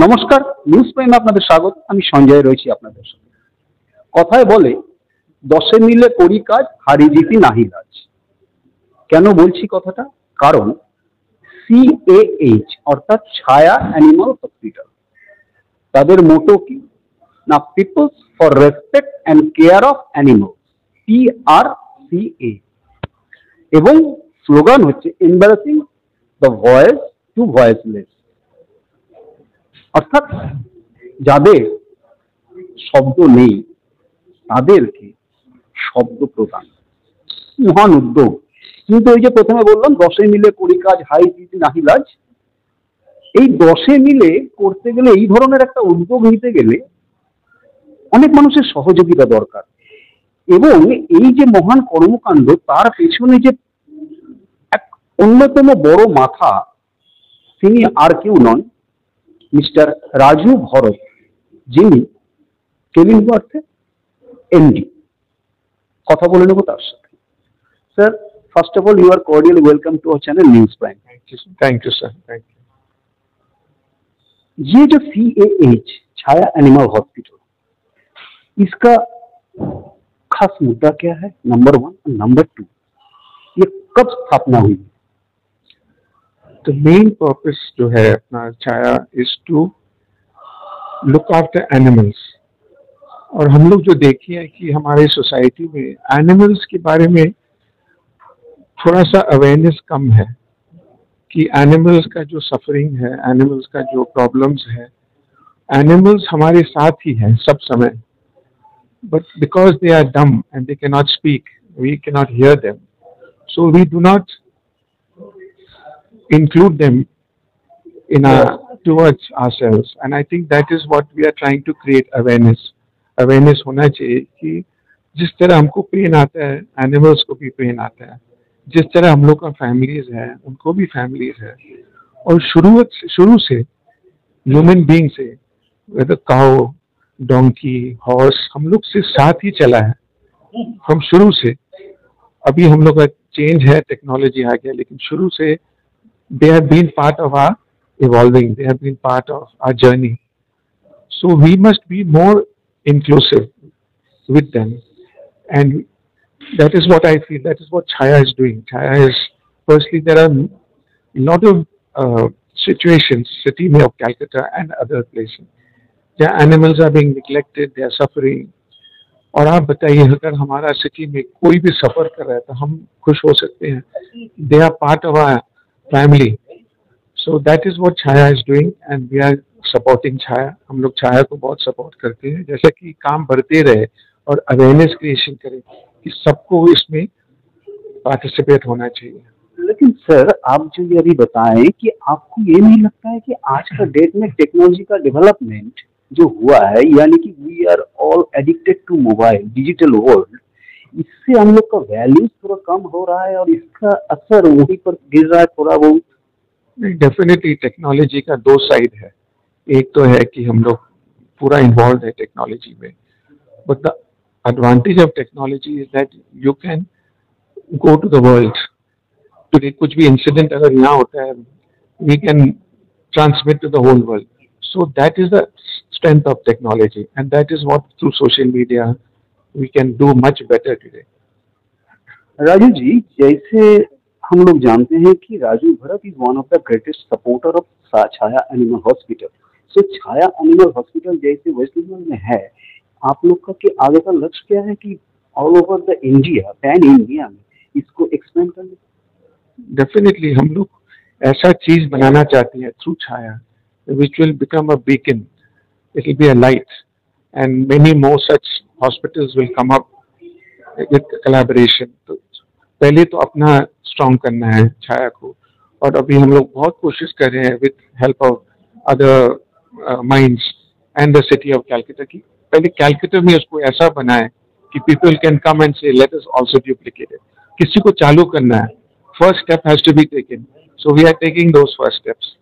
নমস্কার, নিউজ প্রাইমে আপনাদের স্বাগত। আমি সঞ্জয় রয়েছি আপনাদের সাথে। কথায় বলে, দশে মিলে করি কাজ, হারি জিতি নাহি লাজ। কেন বলছি কথাটা? কারণ CAH অর্থাৎ ছায়া অ্যানিমাল হসপিটাল, তাদের মোটো কি না, peoples for respect and care of animal, PRCA, এবং স্লোগান হচ্ছে embracing the voice to voiceless, অর্থাৎ যাদের শব্দ নেই তাদেরকে শব্দ প্রদান। মহান উদ্যোগ। কিন্তু ওই যে প্রথমে বললাম, দশে মিলে করি কাজ, হাই জিতি নাহি লাজ। এই দশে মিলে করতে গেলে, এই ধরনের একটা উদ্যোগ নিতে গেলে অনেক মানুষের সহযোগিতা দরকার। এবং এই যে মহান কর্মকাণ্ড, তার পেছনে যে এক অন্যতম বড় মাথা, তিনি আর কেউ নন, মিস্টার রাজু ভরত, যিনি কেলিন বার্থে MD। কথা বলে নেব তার সাথে। Sir, first of all, you are cordially welcome to our channel News Prime। Thank you, sir. Thank you. ये जो CAH छाया एनिमल हॉस्पिटल, इसका खास मुद्दा क्या है, नंबर 1। और नंबर 2, ये कब स्थापना हुई? The main purpose जो है अपना छाया is to look after animals। और हम लोग जो देखिए है कि हमारे सोसाइटी में एनिमल्स के बारे में थोड़ा सा अवेयरनेस कम है, कि एनिमल्स का जो सफरिंग है, एनिमल्स का जो प्रॉब्लम्स है, एनिमल्स हमारे साथ ही हैं सब समय, but because they are dumb and they cannot speak, we cannot hear them, so we do not include them in towards ourselves, and I think that is what we are trying to create awareness होना चाहिए कि जिस तरह हमको pen आता है, animals को भी पेन आता है, जिस तरह हम लोग का फैमिलीज है, उनको भी फैमिलीज है। और शुरू से ह्यूमन बीइंग से, वेदर काउ, डोंकी, हॉर्स, हम लोग से साथ ही चला है हम शुरू से। अभी हम लोग का चेंज है, टेक्नोलॉजी आ गया, लेकिन शुरू से they have been part of our evolving, they have been part of our journey, so we must be more inclusive with them, and that is what I feel, that is what Chaya is doing. Chaya is, firstly, there are a lot of situations, city में of Calcutta and other places, where animals are being neglected, they are suffering। और आप बताइए, अगर हमारा city में कोई भी सफर कर रहा है तो हम खुश हो सकते हैं, they are part of our family, so that is what Chaya is doing and we are supporting Chaya। हम लोग छाया को बहुत सपोर्ट करते हैं, जैसे कि काम बढ़ते रहे और अवेयरनेस क्रिएशन करें कि सबको इसमें पार्टिसिपेट होना चाहिए। लेकिन सर, आप जो ये अभी बताएं कि आपको ये नहीं लगता है कि आज का डेट में टेक्नोलॉजी का डेवलपमेंट जो हुआ है, यानी कि we are all addicted to mobile, digital world, इससे हम लोग का वैल्यू थोड़ा कम हो रहा है और इसका असर वहीं पर गिर रहा है थोड़ा बहुत? डेफिनेटली टेक्नोलॉजी का दो साइड है। एक तो है कि हम लोग पूरा इन्वॉल्व है टेक्नोलॉजी में, but the advantage of technology is that you can go to the world today. कुछ भी इंसिडेंट अगर यहाँ होता है, we can transmit to the whole world, so that is the strength of technology, and that is what through social media we can do much better today। Raju ji, जैसे हम लोग जानते हैं कि Raju Bharat is one of the greatest supporter of Chhaya animal hospital. So Chhaya animal hospital जैसे West Bengal में है, आप लोग का कि आगे का लक्ष्य क्या है कि all over the India, pan India में इसको एक्सपेंड करने? डेफिनेटली हम लोग ऐसा चीज बनाना चाहते हैं through Chhaya, which will become a beacon, it will be a light, and many more such hospitals will come up with collaboration। तो पहले तो अपना स्ट्रॉन्ग करना है छाया को, और अभी हम लोग बहुत कोशिश कर रहे हैं with help of other minds and the city of Calcutta, की पहले कैलकाटा में उसको ऐसा बनाए कि people can come and say let us also duplicate it. किसी को चालू करना है, first step has to be taken, so we are taking those first steps.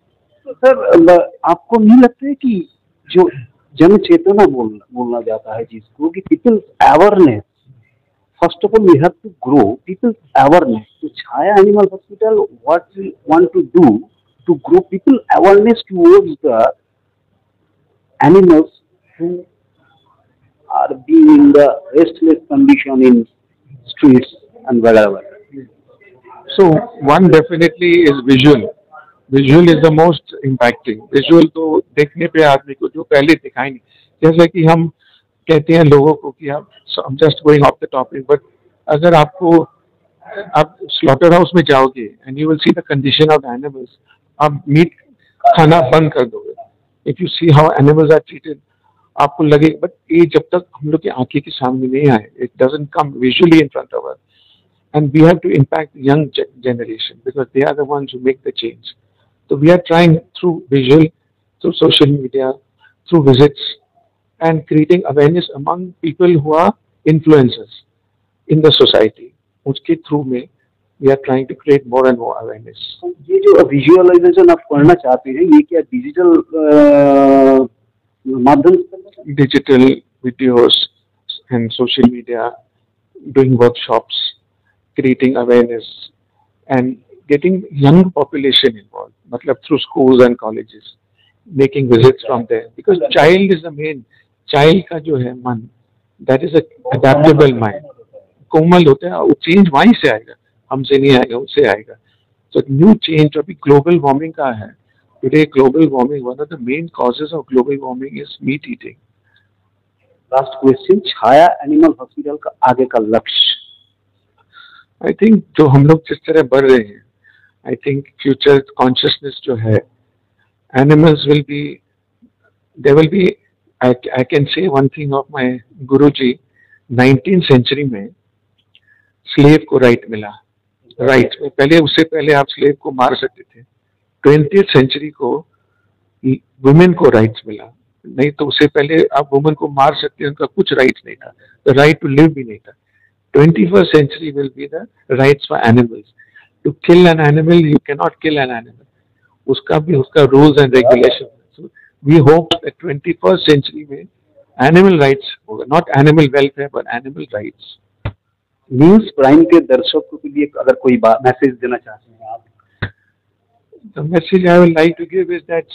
तो सर, आपको नहीं लगता है कि जो जन चेतना बोलना जाता है जिसको, कि peoples awareness, first of all we have to grow peoples awareness. तो Chhaya animal hospital, what we want to do to grow people awareness towards the animals who are being in the restless condition in streets and wherever. So one definitely is visual. Visual is the most impacting. Visual तो देखने पे आदमी को जो पहले दिखाई नहीं, जैसे कि हम कहते हैं लोगों को कि आप, I'm just going off the topic, but अगर आप स्लॉटर हाउस में जाओगे and you will see the condition of animals, आप मीट खाना बंद कर दोगे. If you see how animals are treated, आपको लगेगा, बट ये जब तक हम लोग की आंखें के सामने नहीं आए, it doesn't come visually in front of us. And we have to impact young generation because they are the ones who make the change. So we are trying through visual, through social media, through visits, and creating awareness among people who are influencers in the society. उसके through में we are trying to create more and more awareness. ये जो visualisation आप करना चाहते हैं, ये क्या डिजिटल माध्यम से? Digital videos and social media, doing workshops, creating awareness, and getting young population involved. मतलब through schools and colleges, making visits from there. Because child is the main. Child का जो है मन, that is a adaptable mind. कोमल होता है, वो change वहीं से आएगा, हमसे नहीं आएगा, उससे आएगा. So new change अभी global warming का है. Today global warming, one of the main causes of global warming is meat eating. Last question, Chhaya animal hospital का आगे का लक्ष्य? आई थिंक जो हम लोग जिस तरह बढ़ रहे हैं, आई थिंक फ्यूचर कॉन्शियसनेस जो है, animals will be, they will be, I can say one thing of my guruji, 19th century में स्लेव को राइट मिला. राइट पहले, उससे पहले आप स्लेव को मार सकते थे. 20th सेंचुरी को वुमेन को राइट्स मिला, नहीं तो उससे पहले आप वुमेन को मार सकते हैं, उनका कुछ राइट्स नहीं था, द राइट टू लिव भी नहीं था. 21st century will be the rights for animals. To kill an animal, you cannot kill an animal. उसका भी उसका rules and regulations. So we hope that 21st century में animal rights होगा, not animal welfare but animal rights. News prime के दर्शकों के लिए अगर कोई मैसेज देना चाहते हैं आप? The message I would like to give is that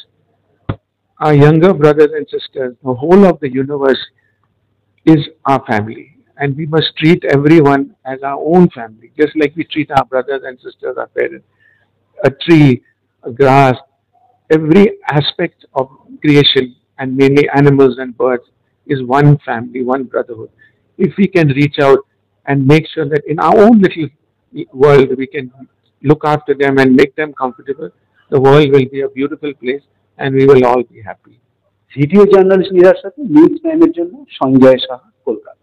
our younger brothers and sisters, the whole of the universe is our family. And we must treat everyone as our own family, just like we treat our brothers and sisters, our parents. A tree, a grass, every aspect of creation, and mainly animals and birds, is one family, one brotherhood. If we can reach out and make sure that in our own little world we can look after them and make them comfortable, the world will be a beautiful place and we will all be happy. Video journalist নিরার সাথে news টাইমের জন্য সঞ্জয় সাহা, কলকাতা।